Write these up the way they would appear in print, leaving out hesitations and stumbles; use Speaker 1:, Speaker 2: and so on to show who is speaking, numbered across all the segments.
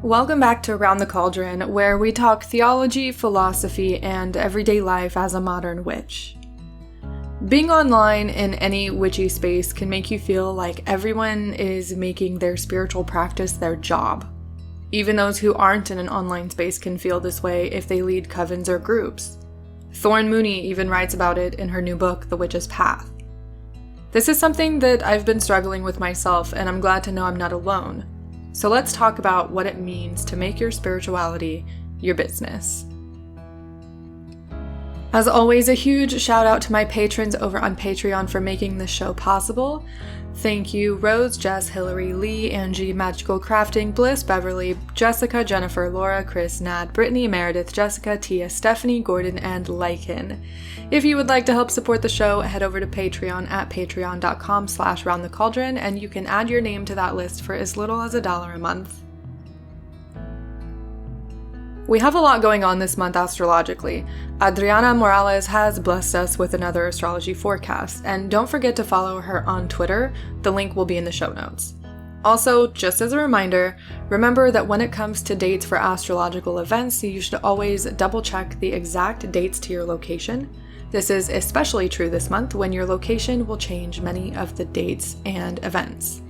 Speaker 1: Welcome back to Around the Cauldron, where we talk theology, philosophy, and everyday life as a modern witch. Being online in any witchy space can make you feel like everyone is making their spiritual practice their job. Even those who aren't in an online space can feel this way if they lead covens or groups. Thorn Mooney even writes about it in her new book, The Witch's Path. This is something that I've been struggling with myself, and I'm glad to know I'm not alone. So let's talk about what it means to make your spirituality your business. As always, a huge shout out to my patrons over on Patreon for making this show possible. Thank you Rose, Jess, Hillary, Lee, Angie, Magical Crafting, Bliss, Beverly, Jessica, Jennifer, Laura, Chris, Nad, Brittany, Meredith, Jessica, Tia, Stephanie, Gordon, and Lycan. If you would like to help support the show, head over to Patreon at patreon.com/roundthecauldron, and you can add your name to that list for as little as $1 a month. We have a lot going on this month astrologically. Adriana Morales has blessed us with another astrology forecast, and don't forget to follow her on Twitter. The link will be in the show notes. Also, just as a reminder, remember that when it comes to dates for astrological events, you should always double check the exact dates to your location. This is especially true this month when your location will change many of the dates and events.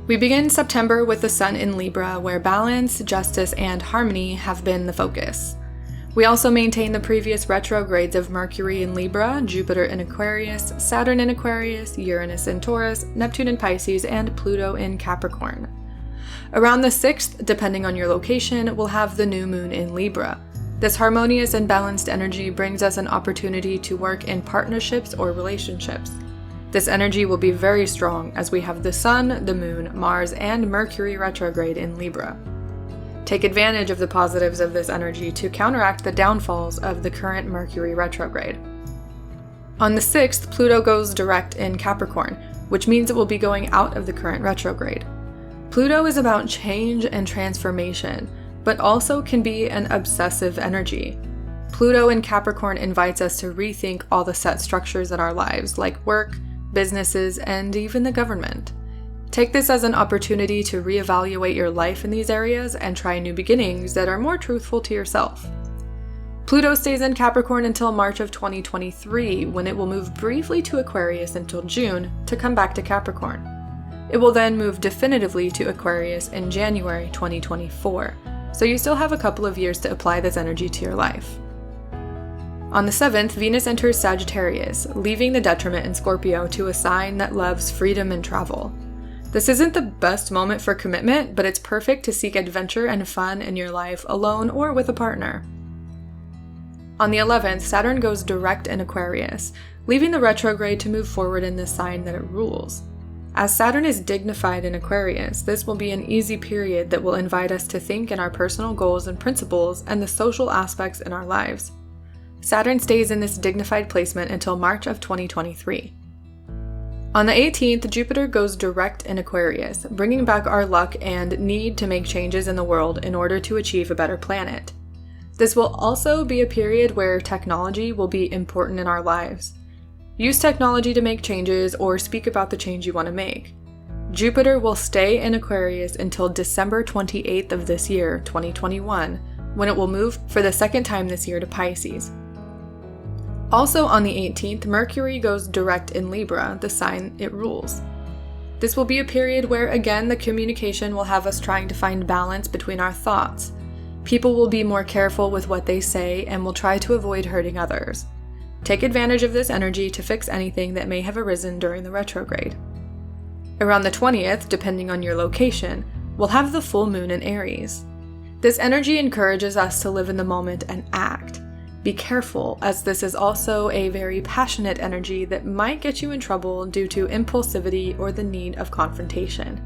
Speaker 1: We begin September with the Sun in Libra, where balance, justice, and harmony have been the focus. We also maintain the previous retrogrades of Mercury in Libra, Jupiter in Aquarius, Saturn in Aquarius, Uranus in Taurus, Neptune in Pisces, and Pluto in Capricorn. Around the 6th, depending on your location, we'll have the new moon in Libra. This harmonious and balanced energy brings us an opportunity to work in partnerships or relationships. This energy will be very strong as we have the Sun, the Moon, Mars, and Mercury retrograde in Libra. Take advantage of the positives of this energy to counteract the downfalls of the current Mercury retrograde. On the 6th, Pluto goes direct in Capricorn, which means it will be going out of the current retrograde. Pluto is about change and transformation, but also can be an obsessive energy. Pluto in Capricorn invites us to rethink all the set structures in our lives, like work, businesses, and even the government. Take this as an opportunity to reevaluate your life in these areas and try new beginnings that are more truthful to yourself. Pluto stays in Capricorn until March of 2023, when it will move briefly to Aquarius until June to come back to Capricorn. It will then move definitively to Aquarius in January 2024, so you still have a couple of years to apply this energy to your life. On the 7th, Venus enters Sagittarius, leaving the detriment in Scorpio to a sign that loves freedom and travel. This isn't the best moment for commitment, but it's perfect to seek adventure and fun in your life alone or with a partner. On the 11th, Saturn goes direct in Aquarius, leaving the retrograde to move forward in the sign that it rules. As Saturn is dignified in Aquarius, this will be an easy period that will invite us to think in our personal goals and principles and the social aspects in our lives. Saturn stays in this dignified placement until March of 2023. On the 18th, Jupiter goes direct in Aquarius, bringing back our luck and need to make changes in the world in order to achieve a better planet. This will also be a period where technology will be important in our lives. Use technology to make changes or speak about the change you want to make. Jupiter will stay in Aquarius until December 28th of this year, 2021, when it will move for the second time this year to Pisces. Also on the 18th, Mercury goes direct in Libra, the sign it rules. This will be a period where, again, the communication will have us trying to find balance between our thoughts. People will be more careful with what they say and will try to avoid hurting others. Take advantage of this energy to fix anything that may have arisen during the retrograde. Around the 20th, depending on your location, we'll have the full moon in Aries. This energy encourages us to live in the moment and act. Be careful, as this is also a very passionate energy that might get you in trouble due to impulsivity or the need of confrontation.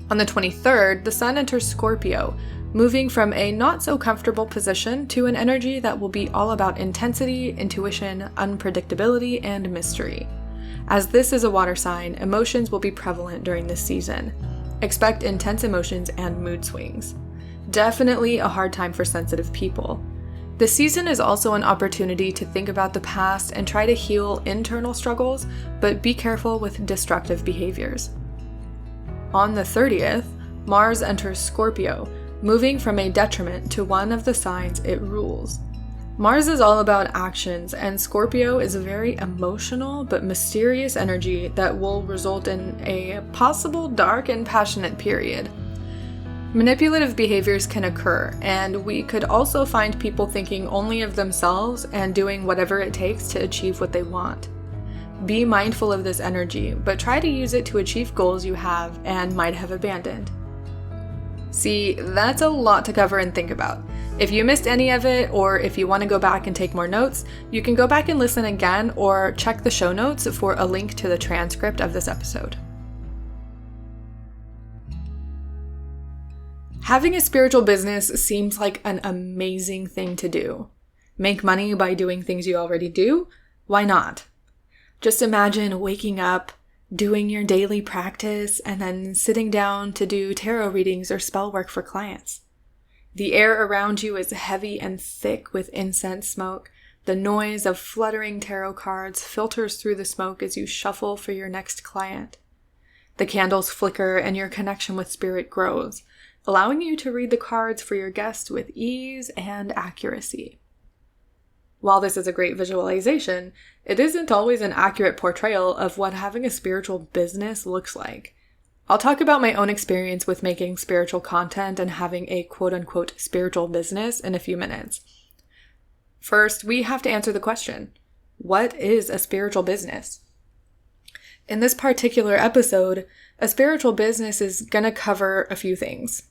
Speaker 1: On the 23rd, the Sun enters Scorpio, moving from a not-so-comfortable position to an energy that will be all about intensity, intuition, unpredictability, and mystery. As this is a water sign, emotions will be prevalent during this season. Expect intense emotions and mood swings. Definitely a hard time for sensitive people. The season is also an opportunity to think about the past and try to heal internal struggles, but be careful with destructive behaviors. On the 30th, Mars enters Scorpio, moving from a detriment to one of the signs it rules. Mars is all about actions, and Scorpio is a very emotional but mysterious energy that will result in a possible dark and passionate period. Manipulative behaviors can occur, and we could also find people thinking only of themselves and doing whatever it takes to achieve what they want. Be mindful of this energy, but try to use it to achieve goals you have and might have abandoned. See, that's a lot to cover and think about. If you missed any of it, or if you want to go back and take more notes, you can go back and listen again or check the show notes for a link to the transcript of this episode. Having a spiritual business seems like an amazing thing to do. Make money by doing things you already do? Why not? Just imagine waking up, doing your daily practice, and then sitting down to do tarot readings or spell work for clients. The air around you is heavy and thick with incense smoke. The noise of fluttering tarot cards filters through the smoke as you shuffle for your next client. The candles flicker and your connection with spirit grows, allowing you to read the cards for your guest with ease and accuracy. While this is a great visualization, it isn't always an accurate portrayal of what having a spiritual business looks like. I'll talk about my own experience with making spiritual content and having a quote-unquote spiritual business in a few minutes. First, we have to answer the question, what is a spiritual business? In this particular episode, a spiritual business is going to cover a few things.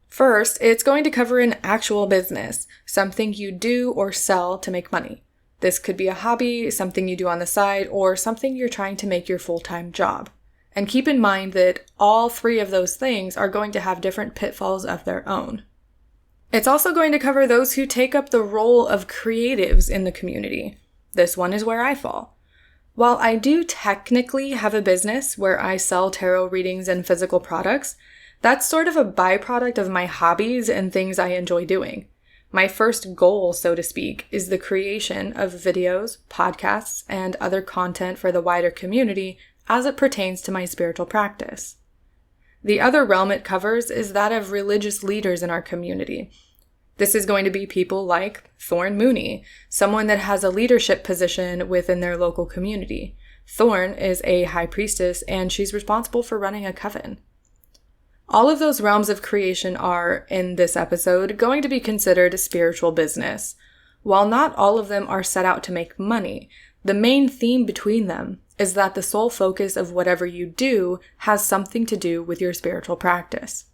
Speaker 1: First, it's going to cover an actual business, something you do or sell to make money. This could be a hobby, something you do on the side, or something you're trying to make your full-time job. And keep in mind that all three of those things are going to have different pitfalls of their own. It's also going to cover those who take up the role of creatives in the community. This one is where I fall. While I do technically have a business where I sell tarot readings and physical products, that's sort of a byproduct of my hobbies and things I enjoy doing. My first goal, so to speak, is the creation of videos, podcasts, and other content for the wider community as it pertains to my spiritual practice. The other realm it covers is that of religious leaders in our community. This is going to be people like Thorn Mooney, someone that has a leadership position within their local community. Thorn is a high priestess, and she's responsible for running a coven. All of those realms of creation are, in this episode, going to be considered a spiritual business. While not all of them are set out to make money, the main theme between them is that the sole focus of whatever you do has something to do with your spiritual practice.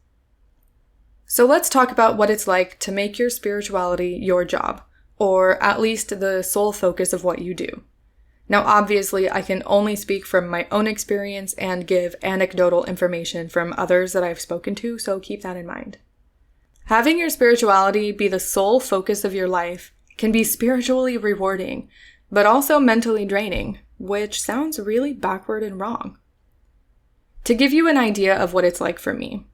Speaker 1: So let's talk about what it's like to make your spirituality your job, or at least the sole focus of what you do. Now, obviously, I can only speak from my own experience and give anecdotal information from others that I've spoken to, so keep that in mind. Having your spirituality be the sole focus of your life can be spiritually rewarding, but also mentally draining, which sounds really backward and wrong. To give you an idea of what it's like for me,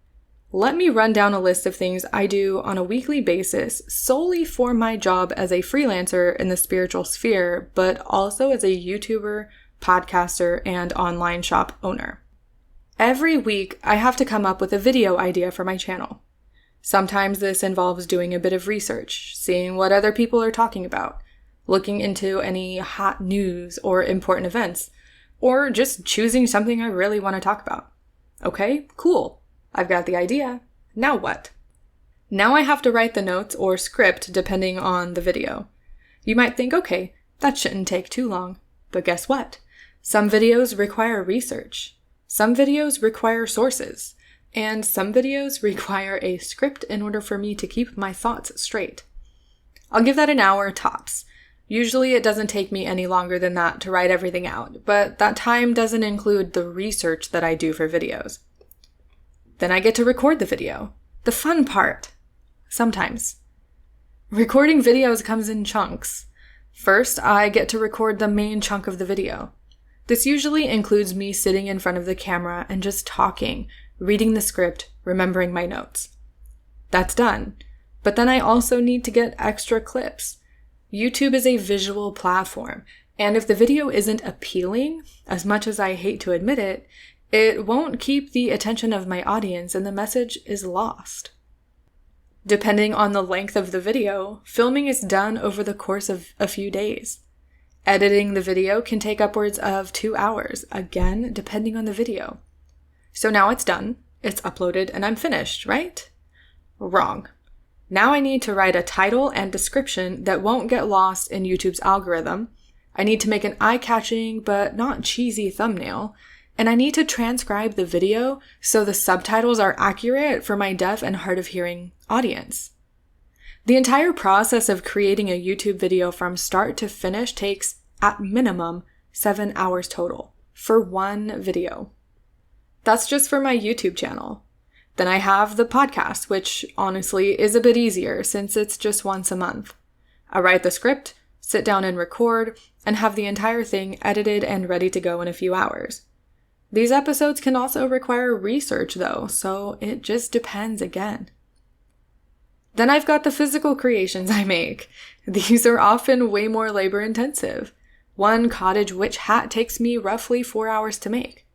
Speaker 1: let me run down a list of things I do on a weekly basis solely for my job as a freelancer in the spiritual sphere, but also as a YouTuber, podcaster, and online shop owner. Every week, I have to come up with a video idea for my channel. Sometimes this involves doing a bit of research, seeing what other people are talking about, looking into any hot news or important events, or just choosing something I really want to talk about. Okay, cool. I've got the idea. Now what? Now I have to write the notes or script depending on the video. You might think, okay, that shouldn't take too long. But guess what? Some videos require research. Some videos require sources. And some videos require a script in order for me to keep my thoughts straight. I'll give that an hour tops. Usually it doesn't take me any longer than that to write everything out, but that time doesn't include the research that I do for videos. Then I get to record the video. The fun part. Sometimes. Recording videos comes in chunks. First, I get to record the main chunk of the video. This usually includes me sitting in front of the camera and just talking, reading the script, remembering my notes. That's done. But then I also need to get extra clips. YouTube is a visual platform, and if the video isn't appealing, as much as I hate to admit it, it won't keep the attention of my audience and the message is lost. Depending on the length of the video, filming is done over the course of a few days. Editing the video can take upwards of 2 hours, again, depending on the video. So now it's done, it's uploaded, and I'm finished, right? Wrong. Now I need to write a title and description that won't get lost in YouTube's algorithm. I need to make an eye-catching but not cheesy thumbnail. And I need to transcribe the video so the subtitles are accurate for my deaf and hard of hearing audience. The entire process of creating a YouTube video from start to finish takes, at minimum, 7 hours total for one video. That's just for my YouTube channel. Then I have the podcast, which honestly is a bit easier since it's just once a month. I write the script, sit down and record, and have the entire thing edited and ready to go in a few hours. These episodes can also require research though, so it just depends again. Then I've got the physical creations I make. These are often way more labor intensive. One cottage witch hat takes me roughly 4 hours to make.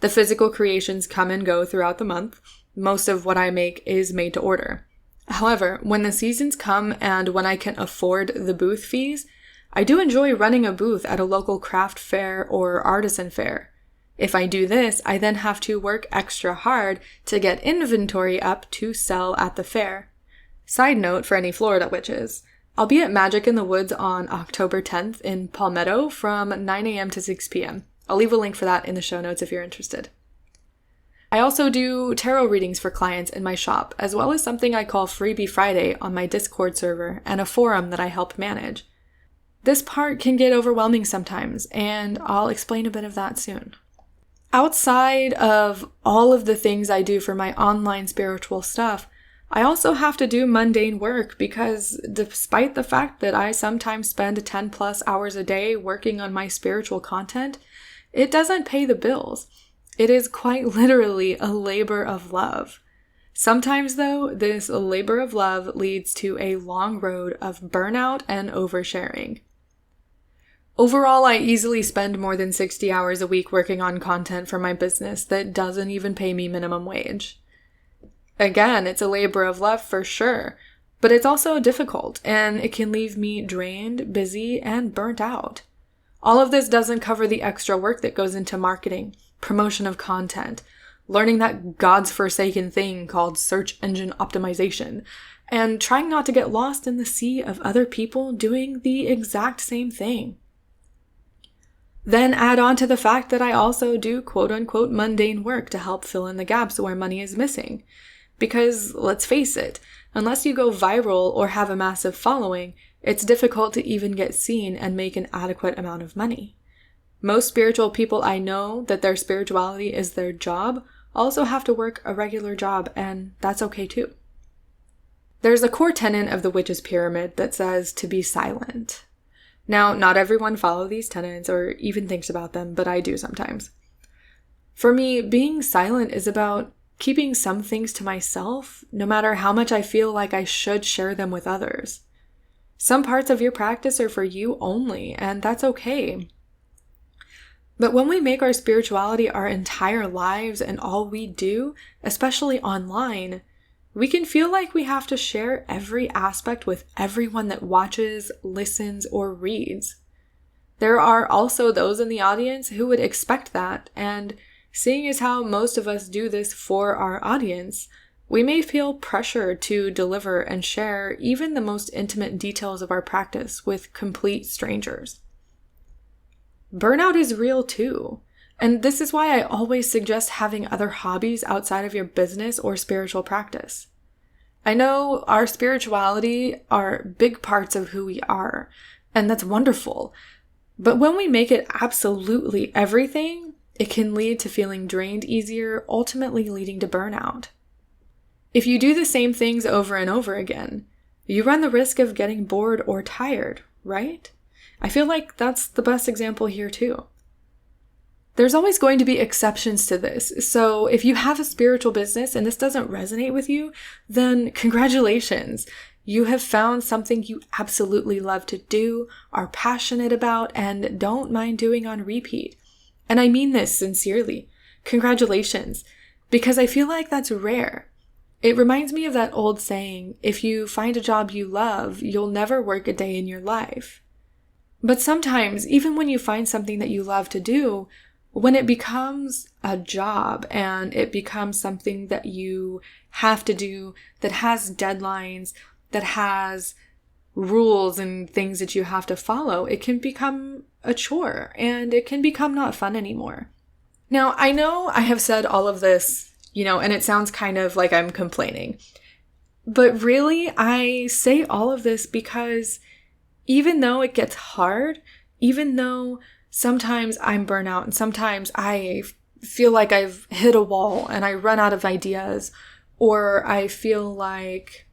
Speaker 1: The physical creations come and go throughout the month. Most of what I make is made to order. However, when the seasons come and when I can afford the booth fees, I do enjoy running a booth at a local craft fair or artisan fair. If I do this, I then have to work extra hard to get inventory up to sell at the fair. Side note for any Florida witches, I'll be at Magic in the Woods on October 10th in Palmetto from 9 a.m. to 6 p.m. I'll leave a link for that in the show notes if you're interested. I also do tarot readings for clients in my shop, as well as something I call Freebie Friday on my Discord server and a forum that I help manage. This part can get overwhelming sometimes, and I'll explain a bit of that soon. Outside of all of the things I do for my online spiritual stuff, I also have to do mundane work because despite the fact that I sometimes spend 10 plus hours a day working on my spiritual content, it doesn't pay the bills. It is quite literally a labor of love. Sometimes though, this labor of love leads to a long road of burnout and oversharing. Overall, I easily spend more than 60 hours a week working on content for my business that doesn't even pay me minimum wage. Again, it's a labor of love for sure, but it's also difficult and it can leave me drained, busy, and burnt out. All of this doesn't cover the extra work that goes into marketing, promotion of content, learning that God's forsaken thing called search engine optimization, and trying not to get lost in the sea of other people doing the exact same thing. Then add on to the fact that I also do quote-unquote mundane work to help fill in the gaps where money is missing. Because, let's face it, unless you go viral or have a massive following, it's difficult to even get seen and make an adequate amount of money. Most spiritual people I know that their spirituality is their job also have to work a regular job, and that's okay too. There's a core tenet of the witch's pyramid that says to be silent. Now, not everyone follows these tenets or even thinks about them, but I do sometimes. For me, being silent is about keeping some things to myself, no matter how much I feel like I should share them with others. Some parts of your practice are for you only, and that's okay. But when we make our spirituality our entire lives and all we do, especially online, we can feel like we have to share every aspect with everyone that watches, listens, or reads. There are also those in the audience who would expect that, and seeing as how most of us do this for our audience, we may feel pressure to deliver and share even the most intimate details of our practice with complete strangers. Burnout is real too, and this is why I always suggest having other hobbies outside of your business or spiritual practice. I know our spirituality are big parts of who we are, and that's wonderful, but when we make it absolutely everything, it can lead to feeling drained easier, ultimately leading to burnout. If you do the same things over and over again, you run the risk of getting bored or tired, right? I feel like that's the best example here too. There's always going to be exceptions to this, so if you have a spiritual business and this doesn't resonate with you, then congratulations. You have found something you absolutely love to do, are passionate about, and don't mind doing on repeat. And I mean this sincerely. congratulations, because I feel like that's rare. It reminds me of that old saying, if you find a job you love, you'll never work a day in your life. But sometimes, even when you find something that you love to do, when it becomes a job and it becomes something that you have to do, that has deadlines, that has rules and things that you have to follow, it can become a chore and it can become not fun anymore. Now, I know I have said all of this, and it sounds kind of like I'm complaining, but really I say all of this because even though it gets hard, even though sometimes I'm burnout and sometimes I feel like I've hit a wall and I run out of ideas, or I feel like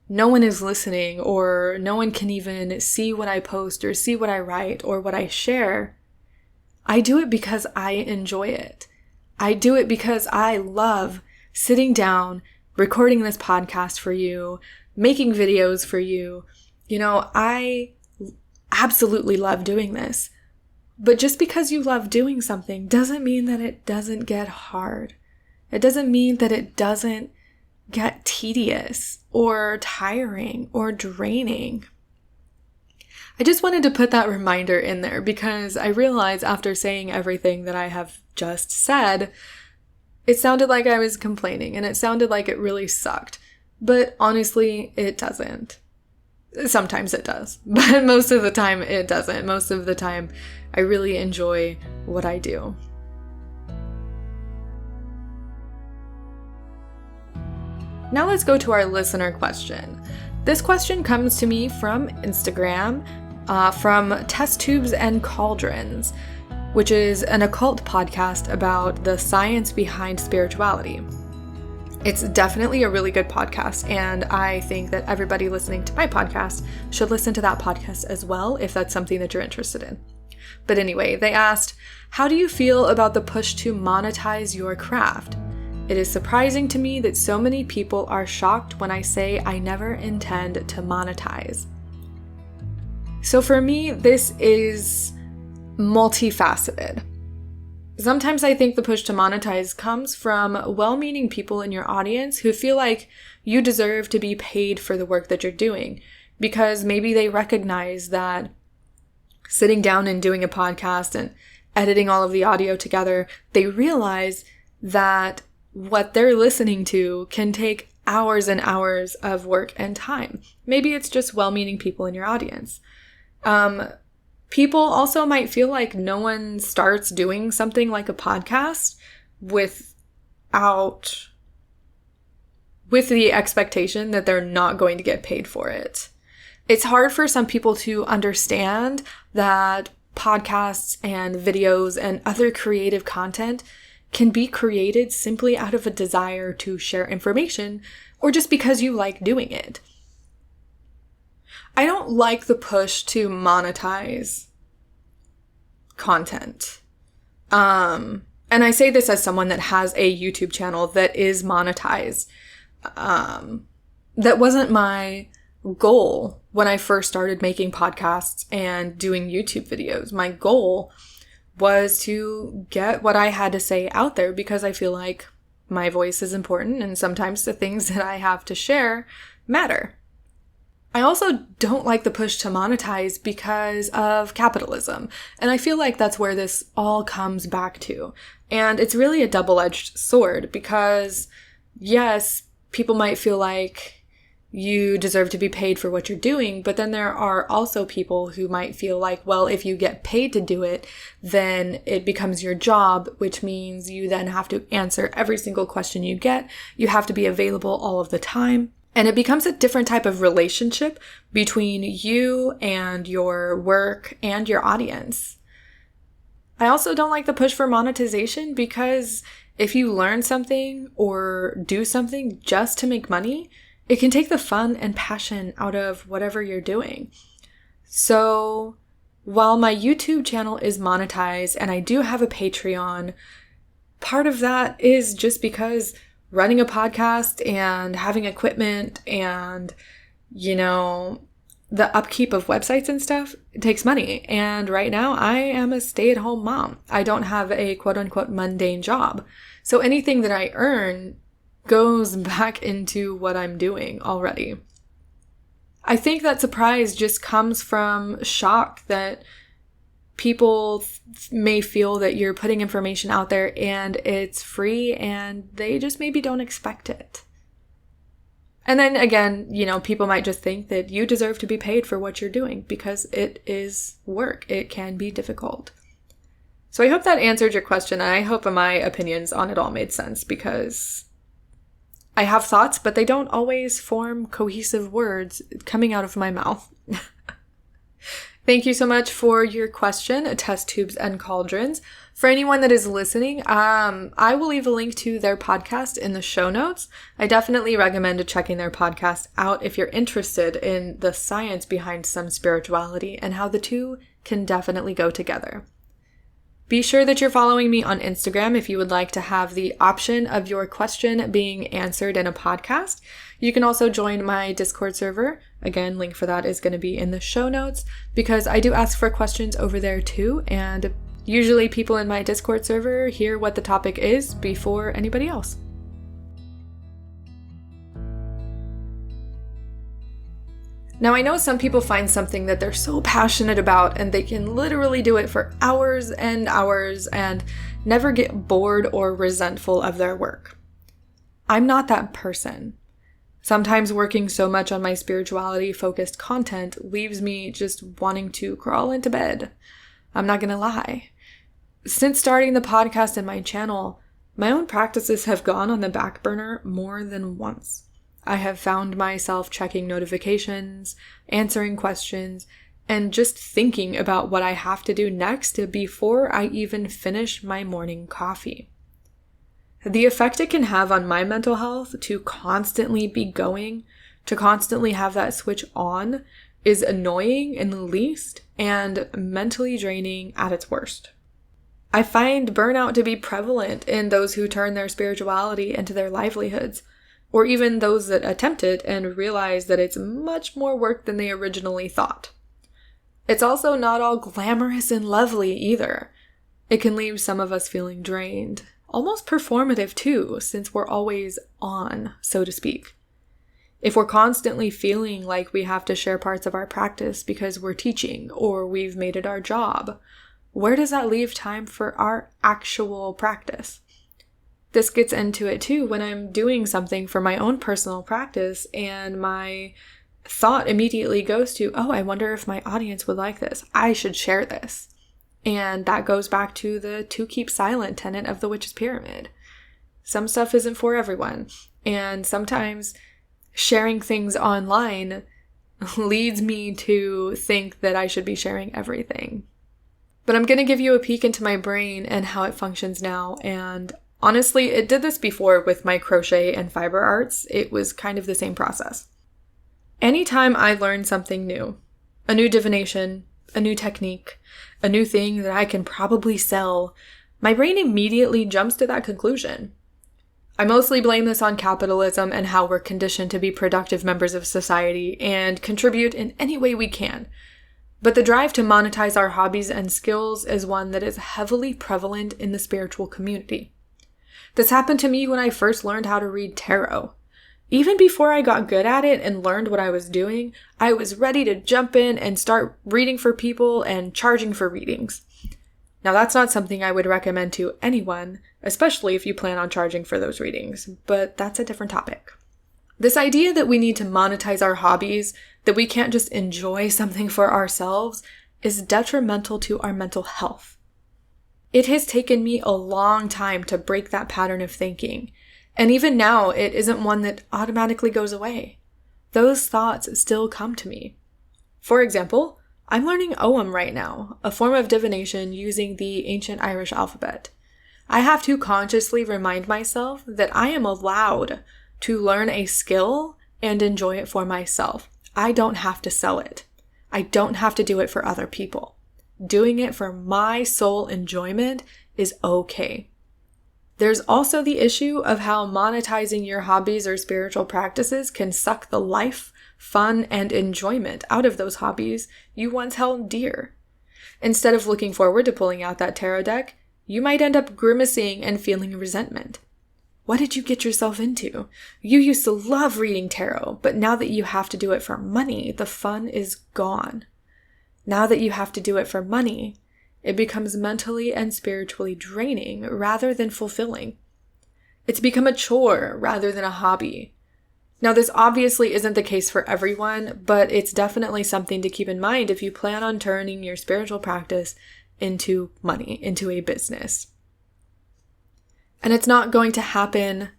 Speaker 1: no one is listening or no one can even see what I post or see what I write or what I share, I do it because I enjoy it. I do it because I love sitting down, recording this podcast for you, making videos for you. I absolutely love doing this. But just because you love doing something doesn't mean that it doesn't get hard. It doesn't mean that it doesn't get tedious or tiring or draining. I just wanted to put that reminder in there because I realized after saying everything that I have just said, it sounded like I was complaining and it sounded like it really sucked. But honestly, it doesn't. Sometimes it does, but most of the time it doesn't. Most of the time, I really enjoy what I do. Now let's go to our listener question. This question comes to me from Instagram, from Test Tubes and Cauldrons, which is an occult podcast about the science behind spirituality. It's definitely a really good podcast, and I think that everybody listening to my podcast should listen to that podcast as well if that's something that you're interested in. But anyway, they asked, how do you feel about the push to monetize your craft? It is surprising to me that so many people are shocked when I say I never intend to monetize. So for me, this is multifaceted. Sometimes I think the push to monetize comes from well-meaning people in your audience who feel like you deserve to be paid for the work that you're doing, because maybe they recognize that sitting down and doing a podcast and editing all of the audio together, they realize that what they're listening to can take hours and hours of work and time. Maybe it's just well-meaning people in your audience. People also might feel like no one starts doing something like a podcast with the expectation that they're not going to get paid for it. It's hard for some people to understand that podcasts and videos and other creative content can be created simply out of a desire to share information or just because you like doing it. I don't like the push to monetize content. And I say this as someone that has a YouTube channel that is monetized. That wasn't my goal when I first started making podcasts and doing YouTube videos. My goal was to get what I had to say out there because I feel like my voice is important and sometimes the things that I have to share matter. I also don't like the push to monetize because of capitalism. And I feel like that's where this all comes back to. And it's really a double-edged sword because, yes, people might feel like you deserve to be paid for what you're doing, but then there are also people who might feel like, well, if you get paid to do it, then it becomes your job, which means you then have to answer every single question you get. You have to be available all of the time. And it becomes a different type of relationship between you and your work and your audience. I also don't like the push for monetization because if you learn something or do something just to make money, it can take the fun and passion out of whatever you're doing. So while my YouTube channel is monetized and I do have a Patreon, part of that is just because running a podcast and having equipment and, the upkeep of websites and stuff takes money. And right now I am a stay-at-home mom. I don't have a quote-unquote mundane job. So anything that I earn goes back into what I'm doing already. I think that surprise just comes from shock that people may feel that you're putting information out there and it's free and they just maybe don't expect it. And then again, people might just think that you deserve to be paid for what you're doing because it is work. It can be difficult. So I hope that answered your question, and I hope my opinions on it all made sense, because I have thoughts, but they don't always form cohesive words coming out of my mouth. Thank you so much for your question, Test Tubes and Cauldrons. For anyone that is listening, I will leave a link to their podcast in the show notes. I definitely recommend checking their podcast out if you're interested in the science behind some spirituality and how the two can definitely go together. Be sure that you're following me on Instagram if you would like to have the option of your question being answered in a podcast. You can also join my Discord server. Again, link for that is going to be in the show notes, because I do ask for questions over there too, and usually people in my Discord server hear what the topic is before anybody else. Now, I know some people find something that they're so passionate about and they can literally do it for hours and hours and never get bored or resentful of their work. I'm not that person. Sometimes working so much on my spirituality-focused content leaves me just wanting to crawl into bed. I'm not gonna lie. Since starting the podcast and my channel, my own practices have gone on the back burner more than once. I have found myself checking notifications, answering questions, and just thinking about what I have to do next before I even finish my morning coffee. The effect it can have on my mental health to constantly be going, to constantly have that switch on, is annoying in the least and mentally draining at its worst. I find burnout to be prevalent in those who turn their spirituality into their livelihoods, or even those that attempt it and realize that it's much more work than they originally thought. It's also not all glamorous and lovely either. It can leave some of us feeling drained, almost performative too, since we're always on, so to speak. If we're constantly feeling like we have to share parts of our practice because we're teaching or we've made it our job, where does that leave time for our actual practice? This gets into it too when I'm doing something for my own personal practice and my thought immediately goes to, oh, I wonder if my audience would like this. I should share this. And that goes back to the to keep silent tenet of the witch's pyramid. Some stuff isn't for everyone. And sometimes sharing things online leads me to think that I should be sharing everything. But I'm going to give you a peek into my brain and how it functions now. And honestly, it did this before with my crochet and fiber arts. It was kind of the same process. Anytime I learn something new, a new divination, a new technique, a new thing that I can probably sell, my brain immediately jumps to that conclusion. I mostly blame this on capitalism and how we're conditioned to be productive members of society and contribute in any way we can. But the drive to monetize our hobbies and skills is one that is heavily prevalent in the spiritual community. This happened to me when I first learned how to read tarot. Even before I got good at it and learned what I was doing, I was ready to jump in and start reading for people and charging for readings. Now, that's not something I would recommend to anyone, especially if you plan on charging for those readings, but that's a different topic. This idea that we need to monetize our hobbies, that we can't just enjoy something for ourselves, is detrimental to our mental health. It has taken me a long time to break that pattern of thinking, and even now, it isn't one that automatically goes away. Those thoughts still come to me. For example, I'm learning Ogham right now, a form of divination using the ancient Irish alphabet. I have to consciously remind myself that I am allowed to learn a skill and enjoy it for myself. I don't have to sell it. I don't have to do it for other people. Doing it for my sole enjoyment is okay. There's also the issue of how monetizing your hobbies or spiritual practices can suck the life fun and enjoyment out of those hobbies you once held dear. Instead of looking forward to pulling out that tarot deck, you might end up grimacing and feeling resentment. What did you get yourself into? You used to love reading tarot, but now that you have to do it for money, the fun is gone. Now that you have to do it for money, it becomes mentally and spiritually draining rather than fulfilling. It's become a chore rather than a hobby. Now, this obviously isn't the case for everyone, but it's definitely something to keep in mind if you plan on turning your spiritual practice into money, into a business. And it's not going to happen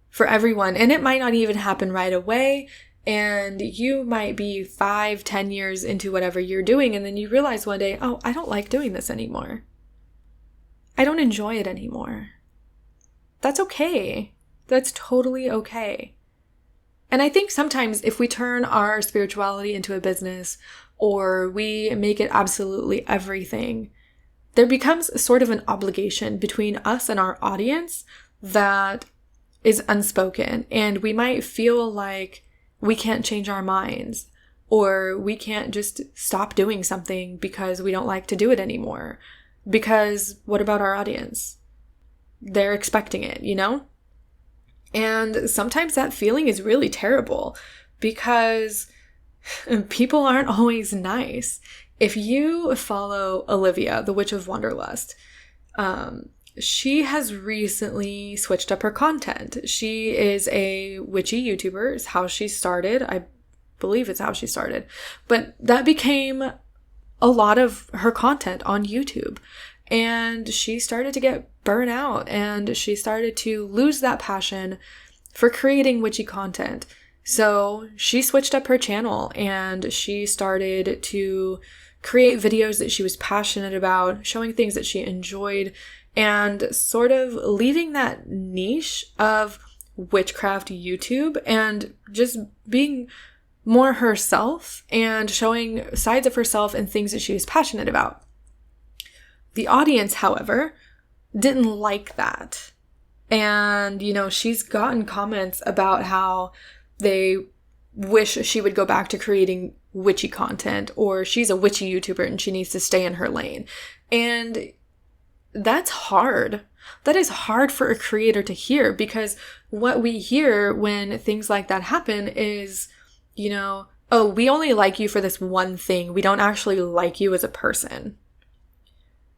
Speaker 1: for everyone, and it might not even happen right away, and you might be 5-10 years into whatever you're doing, and then you realize one day, oh, I don't like doing this anymore. I don't enjoy it anymore. That's okay. That's totally okay. And I think sometimes if we turn our spirituality into a business, or we make it absolutely everything, there becomes sort of an obligation between us and our audience that is unspoken. And we might feel like we can't change our minds, or we can't just stop doing something because we don't like to do it anymore. Because what about our audience? They're expecting it, you know? And sometimes that feeling is really terrible because people aren't always nice. If you follow Olivia, the Witch of Wanderlust, she has recently switched up her content. She is a witchy YouTuber, is how she started. I believe it's how she started. But that became a lot of her content on YouTube. And she started to get burnt out, and she started to lose that passion for creating witchy content. So she switched up her channel and she started to create videos that she was passionate about, showing things that she enjoyed, and sort of leaving that niche of witchcraft YouTube and just being more herself and showing sides of herself and things that she was passionate about. The audience, however, didn't like that. And, you know, she's gotten comments about how they wish she would go back to creating witchy content, or she's a witchy YouTuber and she needs to stay in her lane. And that's hard. That is hard for a creator to hear, because what we hear when things like that happen is, you know, oh, we only like you for this one thing. We don't actually like you as a person.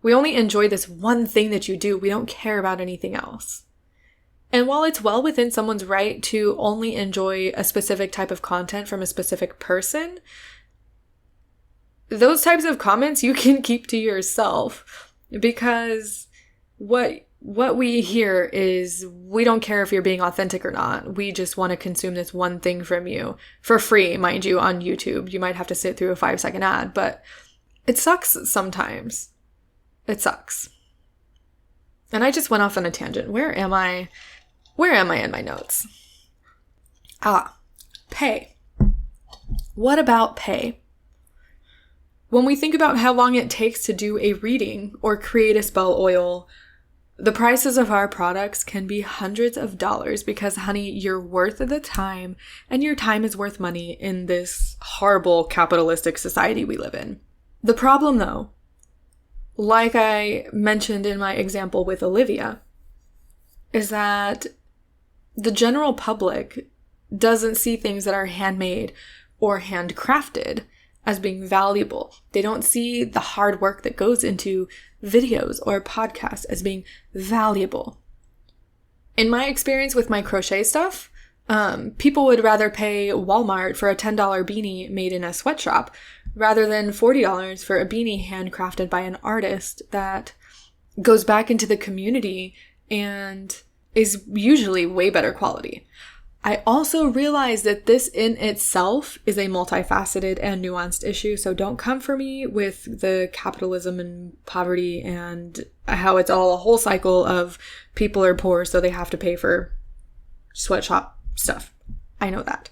Speaker 1: We only enjoy this one thing that you do. We don't care about anything else. And while it's well within someone's right to only enjoy a specific type of content from a specific person, those types of comments you can keep to yourself, because what we hear is, we don't care if you're being authentic or not. We just want to consume this one thing from you for free, mind you, on YouTube. You might have to sit through a 5-second ad, but it sucks sometimes. It sucks. And I just went off on a tangent. Where am I in my notes? Pay. What about pay? When we think about how long it takes to do a reading or create a spell oil, the prices of our products can be hundreds of dollars, because, honey, you're worth the time, and your time is worth money in this horrible capitalistic society we live in. The problem, though, like I mentioned in my example with Olivia, is that the general public doesn't see things that are handmade or handcrafted as being valuable. They don't see the hard work that goes into videos or podcasts as being valuable. In my experience with my crochet stuff, people would rather pay Walmart for a $10 beanie made in a sweatshop rather than $40 for a beanie handcrafted by an artist that goes back into the community and is usually way better quality. I also realize that this in itself is a multifaceted and nuanced issue, so don't come for me with the capitalism and poverty and how it's all a whole cycle of people are poor so they have to pay for sweatshop stuff. I know that.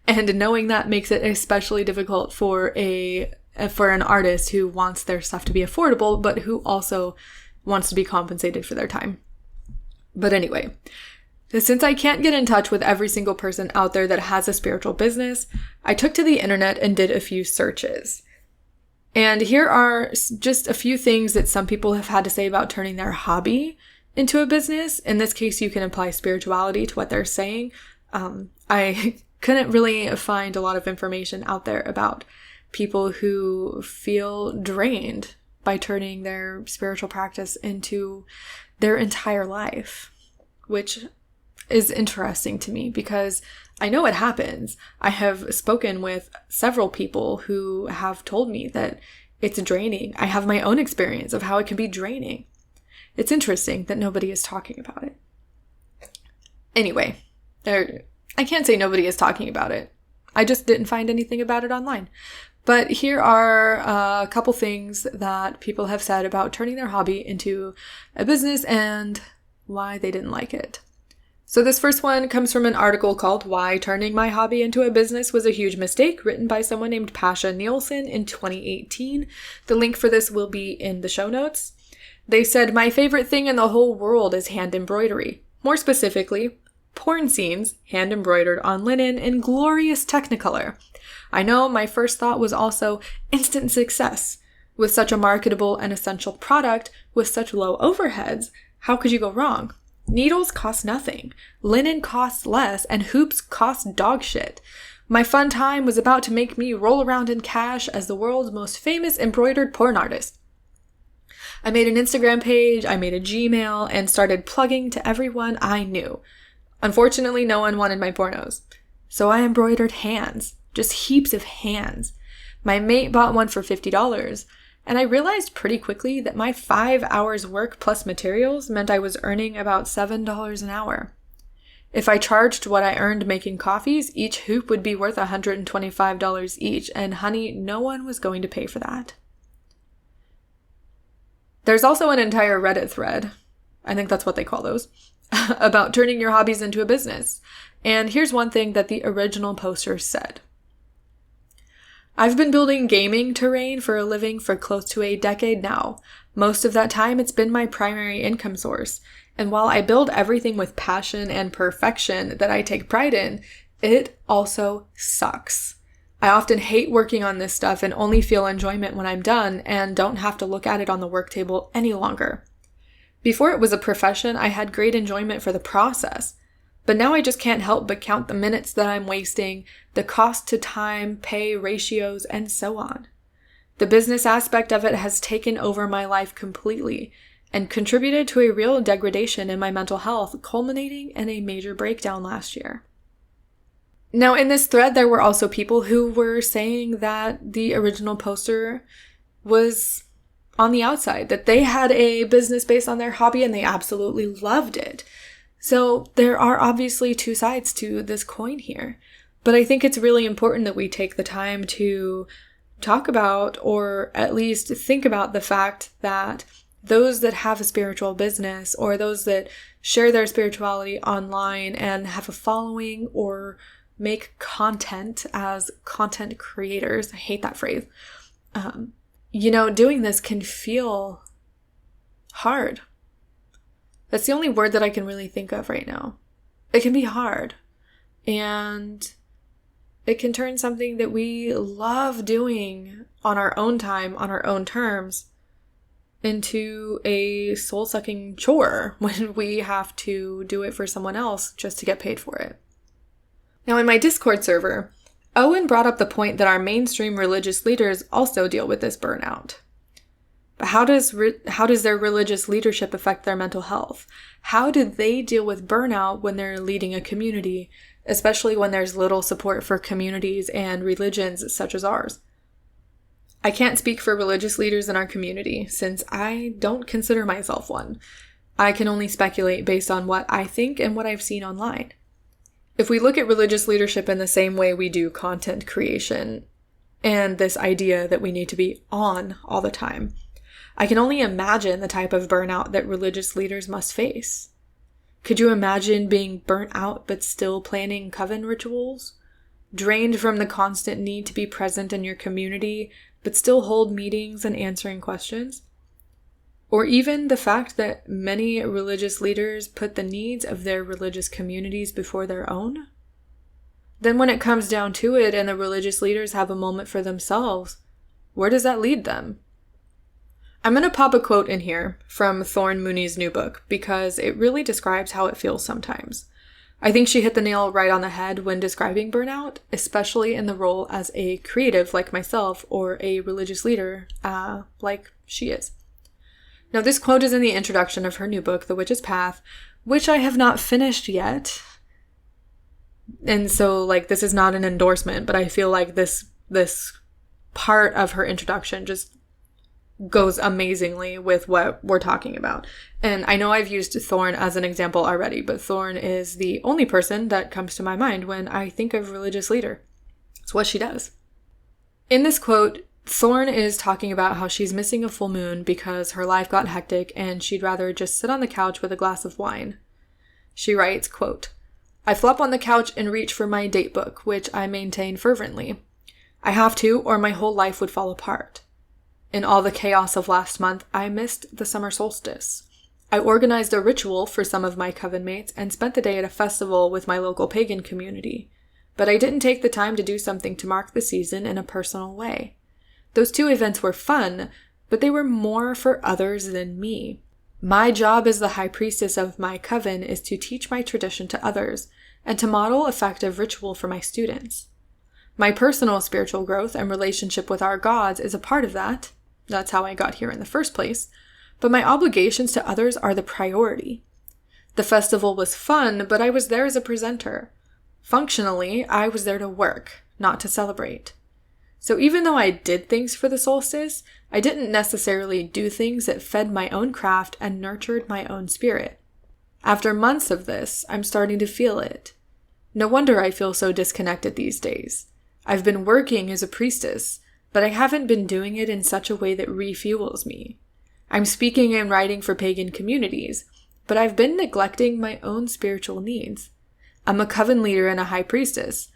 Speaker 1: And knowing that makes it especially difficult for an artist who wants their stuff to be affordable, but who also wants to be compensated for their time. But anyway, Since I can't get in touch with every single person out there that has a spiritual business, I took to the internet and did a few searches. And here are just a few things that some people have had to say about turning their hobby into a business. In this case, you can apply spirituality to what they're saying. I couldn't really find a lot of information out there about people who feel drained by turning their spiritual practice into their entire life, which is interesting to me because I know it happens. I have spoken with several people who have told me that it's draining. I have my own experience of how it can be draining. It's interesting that nobody is talking about it. Anyway, I can't say nobody is talking about it. I just didn't find anything about it online. But here are a couple things that people have said about turning their hobby into a business and why they didn't like it. So this first one comes from an article called Why Turning My Hobby into a Business Was a Huge Mistake, written by someone named Pasha Nielsen in 2018. The link for this will be in the show notes. They said, "My favorite thing in the whole world is hand embroidery. More specifically, porn scenes hand embroidered on linen in glorious technicolor. I know my first thought was also instant success. With such a marketable and essential product with such low overheads, how could you go wrong? Needles cost nothing, linen costs less, and hoops cost dog shit. My fun time was about to make me roll around in cash as the world's most famous embroidered porn artist. I made an Instagram page, I made a Gmail, and started plugging to everyone I knew. Unfortunately, no one wanted my pornos. So I embroidered hands, just heaps of hands. My mate bought one for $50, and I realized pretty quickly that my 5 hours work plus materials meant I was earning about $7 an hour. If I charged what I earned making coffees, each hoop would be worth $125 each, and honey, no one was going to pay for that." There's also an entire Reddit thread, I think that's what they call those, about turning your hobbies into a business. And here's one thing that the original poster said. "I've been building gaming terrain for a living for close to a decade now. Most of that time it's been my primary income source. And while I build everything with passion and perfection that I take pride in, it also sucks. I often hate working on this stuff and only feel enjoyment when I'm done and don't have to look at it on the work table any longer. Before it was a profession, I had great enjoyment for the process. But now I just can't help but count the minutes that I'm wasting, the cost to time, pay ratios, and so on. The business aspect of it has taken over my life completely and contributed to a real degradation in my mental health, culminating in a major breakdown last year." Now, in this thread, there were also people who were saying that the original poster was on the outside, that they had a business based on their hobby and they absolutely loved it. So there are obviously two sides to this coin here. But I think it's really important that we take the time to talk about, or at least think about, the fact that those that have a spiritual business, or those that share their spirituality online and have a following or make content as content creators, I hate that phrase, doing this can feel hard. That's the only word that I can really think of right now. It can be hard. And it can turn something that we love doing on our own time, on our own terms, into a soul-sucking chore when we have to do it for someone else just to get paid for it. Now, in my Discord server, Owen brought up the point that our mainstream religious leaders also deal with this burnout. But how does their religious leadership affect their mental health? How do they deal with burnout when they're leading a community, especially when there's little support for communities and religions such as ours? I can't speak for religious leaders in our community, since I don't consider myself one. I can only speculate based on what I think and what I've seen online. If we look at religious leadership in the same way we do content creation, and this idea that we need to be on all the time, I can only imagine the type of burnout that religious leaders must face. Could you imagine being burnt out but still planning coven rituals? Drained from the constant need to be present in your community but still hold meetings and answering questions? or even the fact that many religious leaders put the needs of their religious communities before their own? Then when it comes down to it and the religious leaders have a moment for themselves, where does that lead them? I'm going to pop a quote in here from Thorne Mooney's new book because it really describes how it feels sometimes. I think she hit the nail right on the head when describing burnout, especially in the role as a creative like myself or a religious leader like she is. Now, this quote is in the introduction of her new book, The Witch's Path, which I have not finished yet. And so, this is not an endorsement, but I feel like this part of her introduction just goes amazingly with what we're talking about. And I know I've used Thorne as an example already, but Thorne is the only person that comes to my mind when I think of religious leader. It's what she does. In this quote, Thorne is talking about how she's missing a full moon because her life got hectic and she'd rather just sit on the couch with a glass of wine. She writes, quote, "I flop on the couch and reach for my date book, which I maintain fervently. I have to, or my whole life would fall apart. In all the chaos of last month, I missed the summer solstice. I organized a ritual for some of my coven mates and spent the day at a festival with my local pagan community. But I didn't take the time to do something to mark the season in a personal way. Those two events were fun, but they were more for others than me. My job as the high priestess of my coven is to teach my tradition to others and to model effective ritual for my students. My personal spiritual growth and relationship with our gods is a part of that. That's how I got here in the first place. But my obligations to others are the priority. The festival was fun, but I was there as a presenter. Functionally, I was there to work, not to celebrate. So even though I did things for the solstice, I didn't necessarily do things that fed my own craft and nurtured my own spirit. After months of this, I'm starting to feel it. No wonder I feel so disconnected these days. I've been working as a priestess, but I haven't been doing it in such a way that refuels me. I'm speaking and writing for pagan communities, but I've been neglecting my own spiritual needs. I'm a coven leader and a high priestess,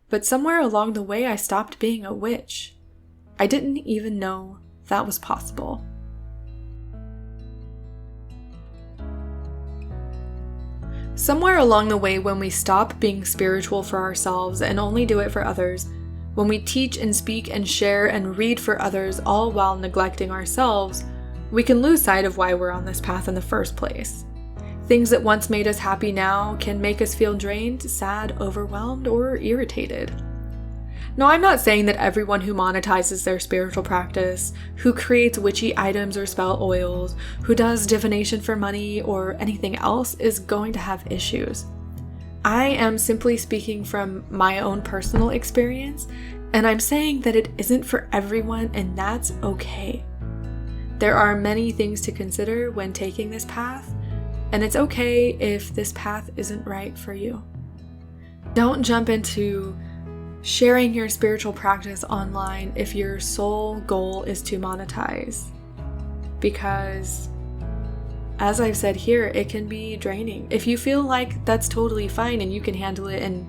Speaker 1: but somewhere along the way I stopped being a witch. I didn't even know that was possible." Somewhere along the way, when we stop being spiritual for ourselves and only do it for others, when we teach and speak and share and read for others all while neglecting ourselves, we can lose sight of why we're on this path in the first place. Things that once made us happy now can make us feel drained, sad, overwhelmed, or irritated. Now, I'm not saying that everyone who monetizes their spiritual practice, who creates witchy items or spell oils, who does divination for money, or anything else is going to have issues. I am simply speaking from my own personal experience, and I'm saying that it isn't for everyone, and that's okay. There are many things to consider when taking this path, and it's okay if this path isn't right for you. Don't jump into sharing your spiritual practice online if your sole goal is to monetize. Because, as I've said here, it can be draining. If you feel like that's totally fine and you can handle it and,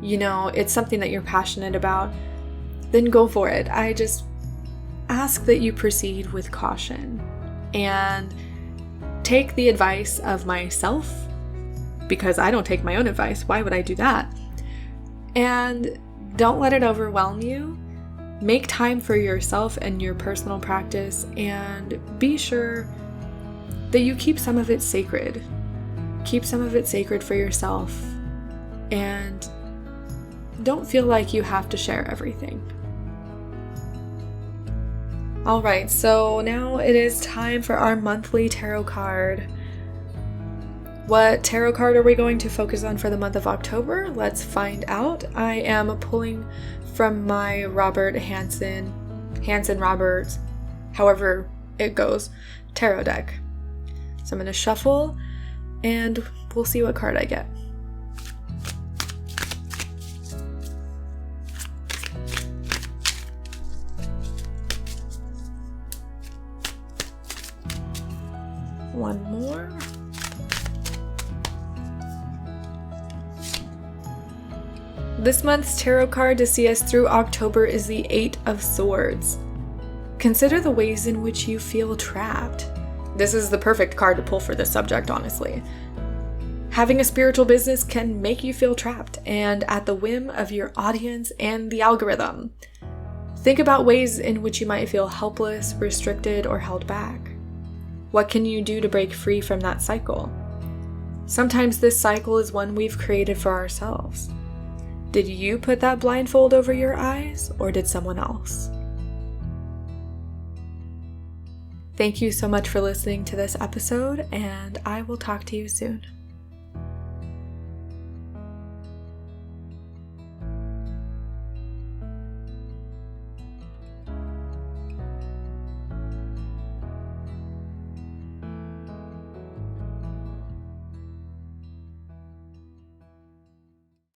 Speaker 1: it's something that you're passionate about, then go for it. I just ask that you proceed with caution and take the advice of myself, because I don't take my own advice. Why would I do that? And don't let it overwhelm you. Make time for yourself and your personal practice, and be sure that you keep some of it sacred. Keep some of it sacred for yourself, and don't feel like you have to share everything. Alright, so now it is time for our monthly tarot card. What tarot card are we going to focus on for the month of October? Let's find out. I am pulling from my Robert Hansen Roberts, however it goes, tarot deck. So I'm going to shuffle and we'll see what card I get. One more. This month's tarot card to see us through October is the Eight of Swords. Consider the ways in which you feel trapped. This is the perfect card to pull for this subject, honestly. Having a spiritual business can make you feel trapped and at the whim of your audience and the algorithm. Think about ways in which you might feel helpless, restricted, or held back. What can you do to break free from that cycle? Sometimes this cycle is one we've created for ourselves. Did you put that blindfold over your eyes, or did someone else? Thank you so much for listening to this episode, and I will talk to you soon.